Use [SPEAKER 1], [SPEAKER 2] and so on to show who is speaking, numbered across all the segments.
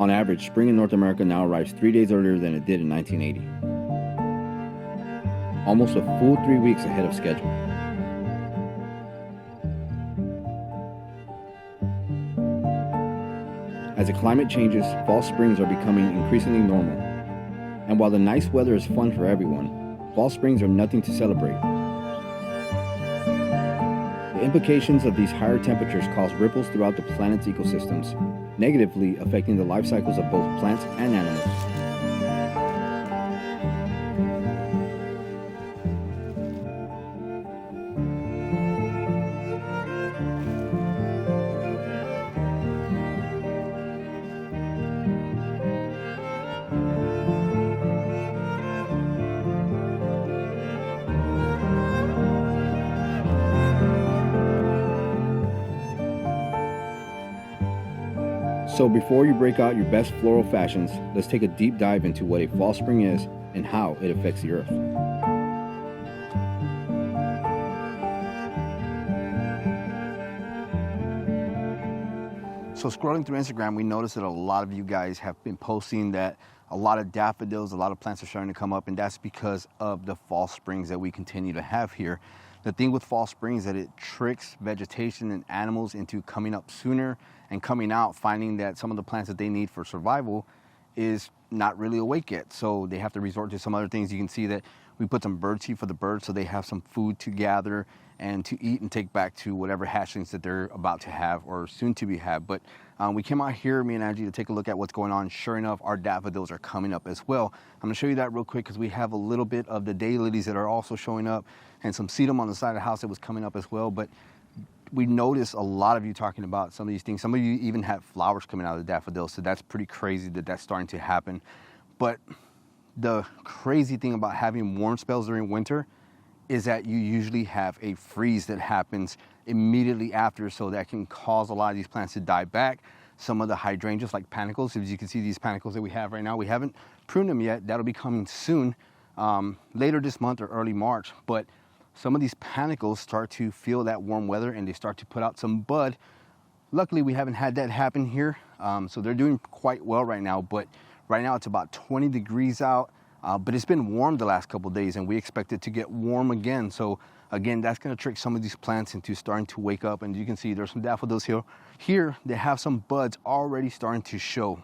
[SPEAKER 1] On average, spring in North America now arrives 3 days earlier than it did in 1980. Almost a full 3 weeks ahead of schedule. As the climate changes, fall springs are becoming increasingly normal. And while the nice weather is fun for everyone, fall springs are nothing to celebrate. The implications of these higher temperatures cause ripples throughout the planet's ecosystems, negatively affecting the life cycles of both plants and animals. So before you break out your best floral fashions, let's take a deep dive into what a fall spring is and how it affects the earth. So scrolling through Instagram, we noticed that a lot of you guys have been posting that a lot of daffodils, a lot of plants are starting to come up, and that's because of the fall springs that we continue to have here. The thing with fall springs is that it tricks vegetation and animals into coming up sooner and coming out, finding that some of the plants that they need for survival is not really awake yet. So they have to resort to some other things. You can see that we put some bird seed for the birds so they have some food to gather and to eat and take back to whatever hatchlings that they're about to have or soon to be have. But we came out here, me and Angie, to take a look at what's going on. Sure enough, our daffodils are coming up as well. I'm gonna show you that real quick because we have a little bit of the daylilies that are also showing up and some sedum on the side of the house that was coming up as well. But we noticed a lot of you talking about some of these things. Some of you even have flowers coming out of the daffodils, so that's pretty crazy that that's starting to happen. But the crazy thing about having warm spells during winter is that you usually have a freeze that happens immediately after, so that can cause a lot of these plants to die back. Some of the hydrangeas, like panicles, as you can see these panicles that we have right now, we haven't pruned them yet. That'll be coming soon, later this month or early March. But some of these panicles start to feel that warm weather and they start to put out some bud. Luckily, we haven't had that happen here, so they're doing quite well right now. But right now it's about 20 degrees out, but it's been warm the last couple of days and we expect it to get warm again. So again, that's gonna trick some of these plants into starting to wake up. And you can see there's some daffodils here. They have some buds already starting to show.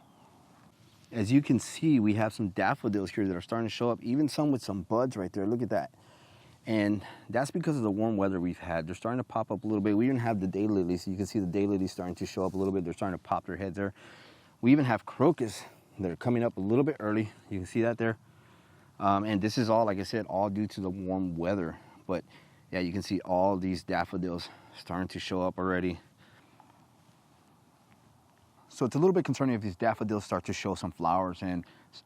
[SPEAKER 1] As you can see, we have some daffodils here that are starting to show up, even some with some buds right there. Look at that. And that's because of the warm weather we've had. They're starting to pop up a little bit. We even have the daylilies. So you can see the daylilies starting to show up a little bit. They're starting to pop their heads there. We even have crocus that are coming up a little bit early. You can see that there. And this is all, like I said, all due to the warm weather. But yeah, you can see all these daffodils starting to show up already. So it's a little bit concerning if these daffodils start to show some flowers and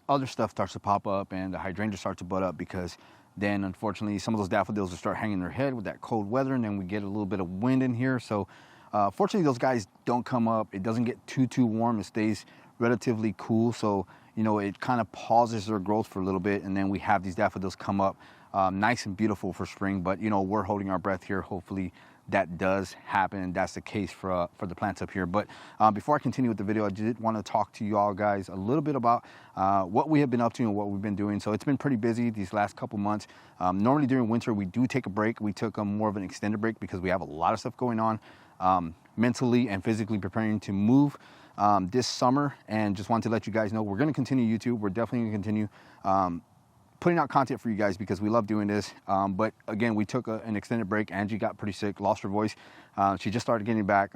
[SPEAKER 1] other stuff starts to pop up and the hydrangeas start to bud up, because then unfortunately some of those daffodils will start hanging their head with that cold weather, and then we get a little bit of wind in here. So fortunately those guys don't come up. It doesn't get too warm. It stays relatively cool. So, you know, it kind of pauses their growth for a little bit, and then we have these daffodils come up nice and beautiful for spring. But, you know, we're holding our breath here. Hopefully that does happen, and that's the case for the plants up here. But before I continue with the video, I did want to talk to you all guys a little bit about what we have been up to and what we've been doing. So it's been pretty busy these last couple months. Normally during winter we do take a break. We took more of an extended break because we have a lot of stuff going on, mentally and physically preparing to move this summer. And just wanted to let you guys know we're going to continue YouTube. We're definitely going to continue putting out content for you guys because we love doing this. But again, we took an extended break. Angie got pretty sick, lost her voice. She just started getting back.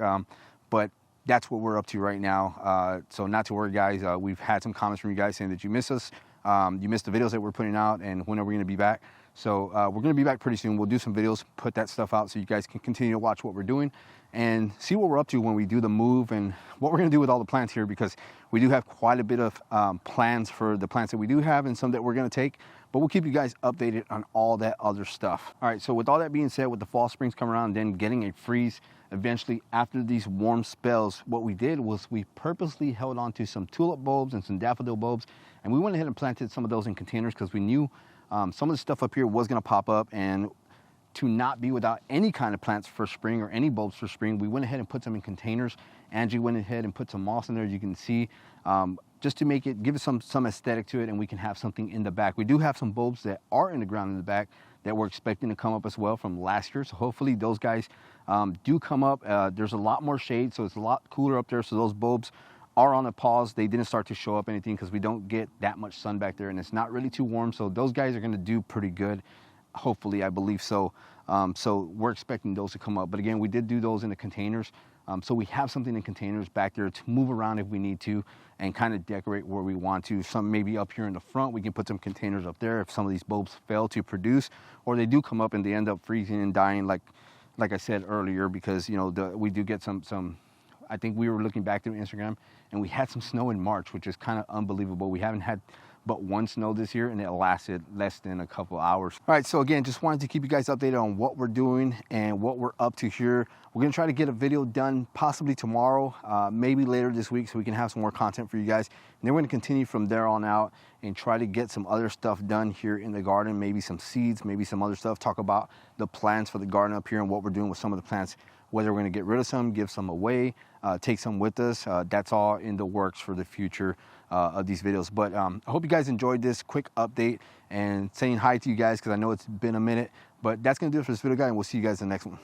[SPEAKER 1] But that's what we're up to right now. So not to worry, guys. We've had some comments from you guys saying that you miss us. You missed the videos that we're putting out, and when are we going to be back? So we're going to be back pretty soon. We'll do some videos, put that stuff out so you guys can continue to watch what we're doing and see what we're up to when we do the move and what we're going to do with all the plants here, because we do have quite a bit of plans for the plants that we do have and some that we're going to take. But we'll keep you guys updated on all that other stuff. All right, so with all that being said, with the fall springs coming around and then getting a freeze eventually after these warm spells, what we did was we purposely held on to some tulip bulbs and some daffodil bulbs, and we went ahead and planted some of those in containers because we knew some of the stuff up here was going to pop up, and to not be without any kind of plants for spring or any bulbs for spring, we went ahead and put them in containers. Angie went ahead and put some moss in there. As you can see, just to make it, give it some aesthetic to it, and we can have something in the back. We do have some bulbs that are in the ground in the back that we're expecting to come up as well from last year. So hopefully those guys do come up. There's a lot more shade, so it's a lot cooler up there. So those bulbs are on a pause. They didn't start to show up anything because we don't get that much sun back there, and it's not really too warm. So those guys are gonna do pretty good. Hopefully, I believe so. So we're expecting those to come up. But again, we did do those in the containers. So we have something in containers back there to move around if we need to and kind of decorate where we want to. Some maybe up here in the front, we can put some containers up there if some of these bulbs fail to produce, or they do come up and they end up freezing and dying like I said earlier, because you know we do get some. I think we were looking back through Instagram and we had some snow in March, which is kind of unbelievable. We haven't had but one snow this year, and it lasted less than a couple hours. All right, so again, just wanted to keep you guys updated on what we're doing and what we're up to here. We're gonna try to get a video done possibly tomorrow, maybe later this week, so we can have some more content for you guys. And then we're gonna continue from there on out and try to get some other stuff done here in the garden, maybe some seeds, maybe some other stuff, talk about the plans for the garden up here and what we're doing with some of the plants, whether we're gonna get rid of some, give some away, take some with us. That's all in the works for the future of these videos. But I hope you guys enjoyed this quick update and saying hi to you guys, because I know it's been a minute. But that's gonna do it for this video, guys, and we'll see you guys in the next one.